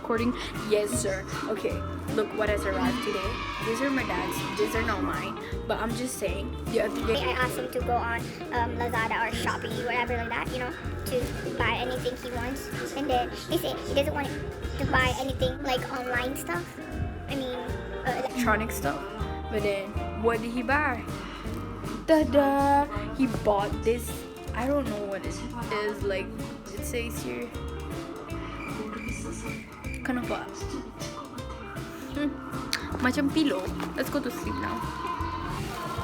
recording? Yes, sir. Okay, look what has arrived today. These are my dad's. These are not mine. But I'm just saying, the other day I asked him to go on Lazada or Shopee, whatever like that, you know, to buy anything he wants. And then he said he doesn't want to buy anything like online stuff. I mean, electronic stuff. But then, what did he buy? Ta-da! He bought this. I don't know what it is. Like, it says here. Kenapa? Macam pillow. Let's go to sleep now.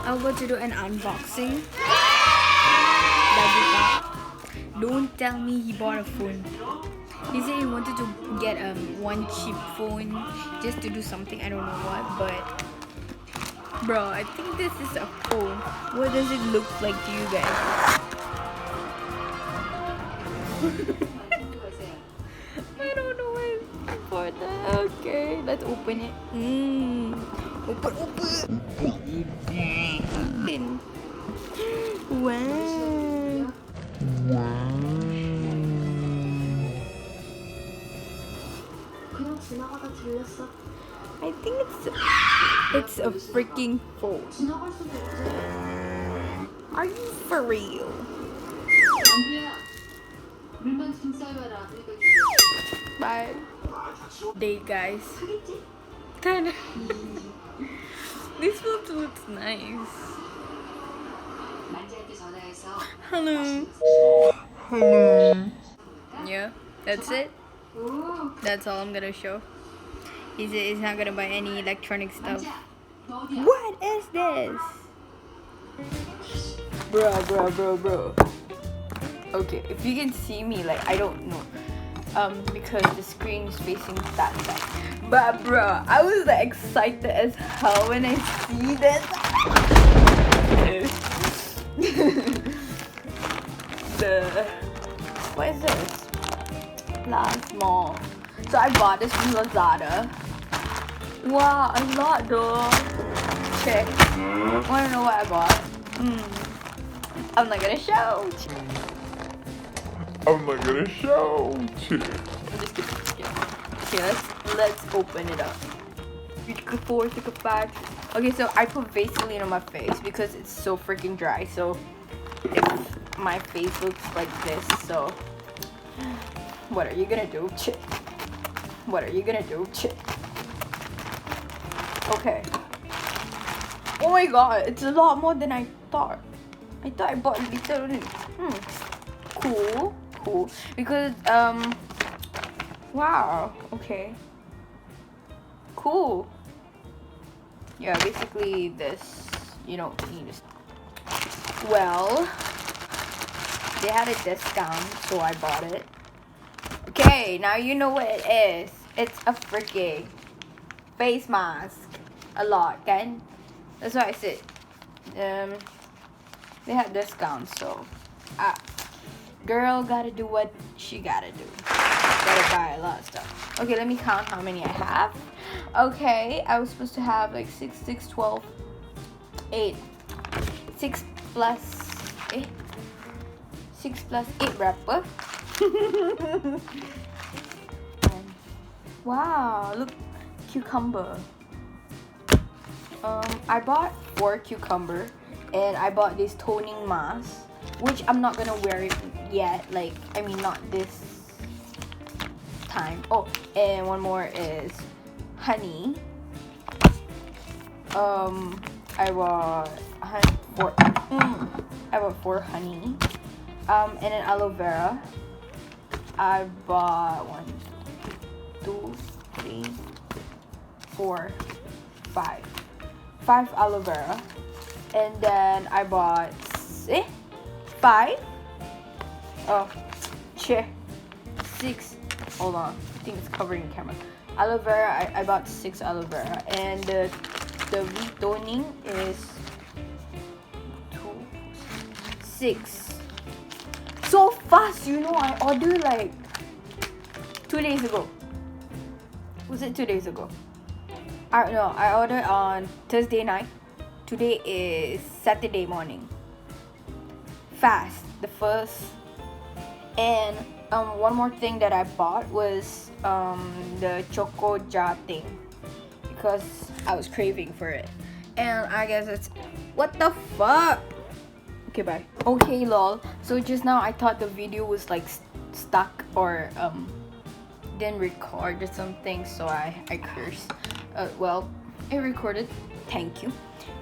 I'm about to do an unboxing. Don't tell me he bought a phone. He said he wanted to get one cheap phone just to do something. I don't know what, but bro, I think this is a phone. What does it look like to you guys? I don't know why it's important. Okay, let's open it. Open. Wow. I think it's a freaking phone. Are you for real? Bye. Day, guys. This one looks nice. Hello. Yeah, that's it. That's all I'm gonna show. He said he's not gonna buy any electronic stuff. What is this? Bro. Okay, if you can see me, like, I don't know. Because the screen is facing that side. But bro, I was like excited as hell when I see this. What is this? Last mall. So I bought this from Lazada. Wow, a lot though. Check. Wanna know what I bought? I'm not gonna show. I'm just kidding. Okay, let's open it up. 4, 5. Okay, so I put Vaseline on my face because it's so freaking dry. So if my face looks like this, so what are you gonna do? What are you gonna do? Okay. Oh my god, it's a lot more than I thought. I thought I bought literally. Cool. Because wow. Okay. Cool. Yeah, basically this. You don't need this. Well, they had a discount, so I bought it. Okay, now you know what it is. It's a freaking face mask. A lot, kan? That's why I said they had discounts, so girl gotta do what she gotta do. Gotta buy a lot of stuff. Okay, let me count how many I have. Okay, I was supposed to have like 6, 12, 8. 6 plus 8. 6 plus 8 berapa? Wow, look, cucumber. I bought 4 cucumber, and I bought this toning mask, which I'm not gonna wear it yet. Like, I mean, not this time. Oh, and one more is honey. I bought 4 honey. And then aloe vera. I bought 1, 2, 3, 4, 5. 5 aloe vera. And then I bought 5. Oh, 6. Hold on, I think it's covering the camera. Aloe vera. I bought 6 aloe vera, and the retoning is 6. So fast, you know. I ordered like 2 days ago. Was it 2 days ago? I don't know. I ordered on Thursday night. Today is Saturday morning. Fast. The first. And one more thing that I bought was the choco jar thing because I was craving for it, and I guess it's what the fuck. Okay, bye. Okay, lol. So just now I thought the video was like stuck or didn't record or something, so I cursed. Well, it recorded. Thank you.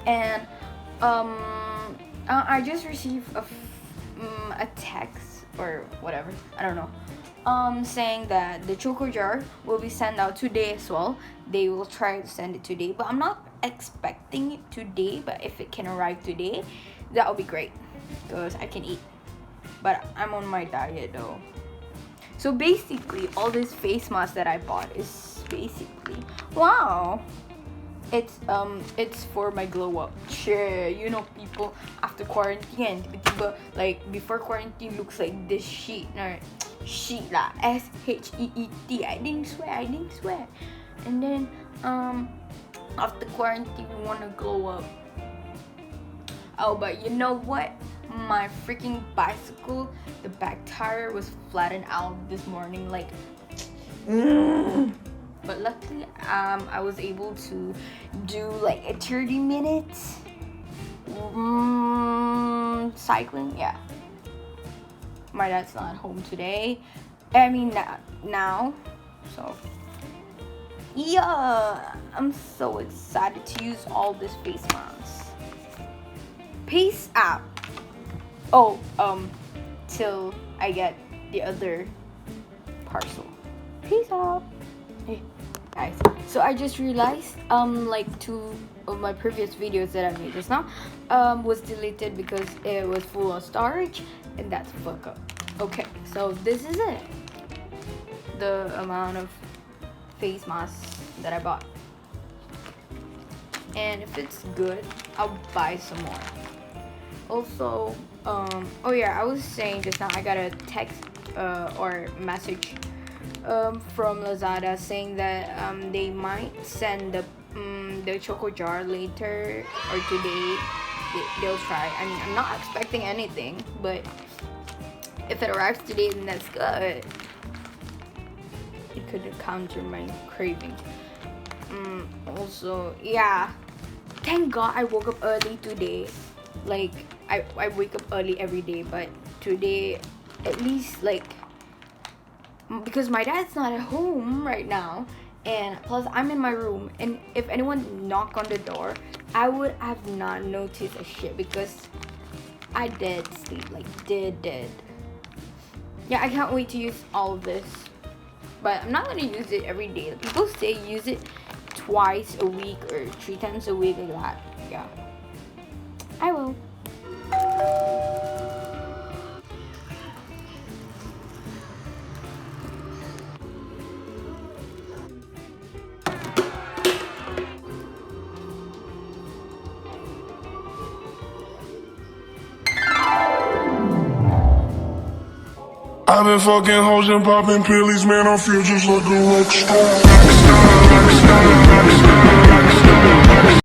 And I just received a text or whatever, I don't know, saying that the choco jar will be sent out today as well. They will try to send it today, but I'm not expecting it today. But if it can arrive today, that would be great because I can eat. But I'm on my diet though. So basically, all this face mask that I bought is basically, wow, it's for my glow up. Sure, you know, people after quarantine, tiba-tiba, like before quarantine looks like this sheet, no, sheet lah, SHEET. I didn't swear. And then after quarantine, we wanna glow up. Oh, but you know what? My freaking bicycle, the back tire was flattened out this morning, like. But luckily, I was able to do like a 30 minutes cycling. Yeah. My dad's not home today. I mean now. So yeah, I'm so excited to use all this face masks. Peace out. Oh, till I get the other parcel. Peace out. Hey guys, so I just realized like 2 of my previous videos that I made just now was deleted because it was full of storage, and that's fuck up. Okay, so this is it, the amount of face masks that I bought, and if it's good, I'll buy some more. Also, oh yeah, I was saying just now I got a text or message from Lazada saying that they might send the choco jar later or today. They'll try. I mean, I'm not expecting anything, but if it arrives today, then that's good. It could counter my craving. Also, yeah, thank God I woke up early today. Like I wake up early every day, but today at least, like, because my dad's not at home right now, and plus I'm in my room, and if anyone knocked on the door, I would have not noticed a shit because I did sleep, like did. Yeah, I can't wait to use all of this, but I'm not gonna use it every day. People say use it twice a week or 3 times a week, like that. Yeah, I will. I've been fucking hoes and popping pillies, man, I feel just like a rock star.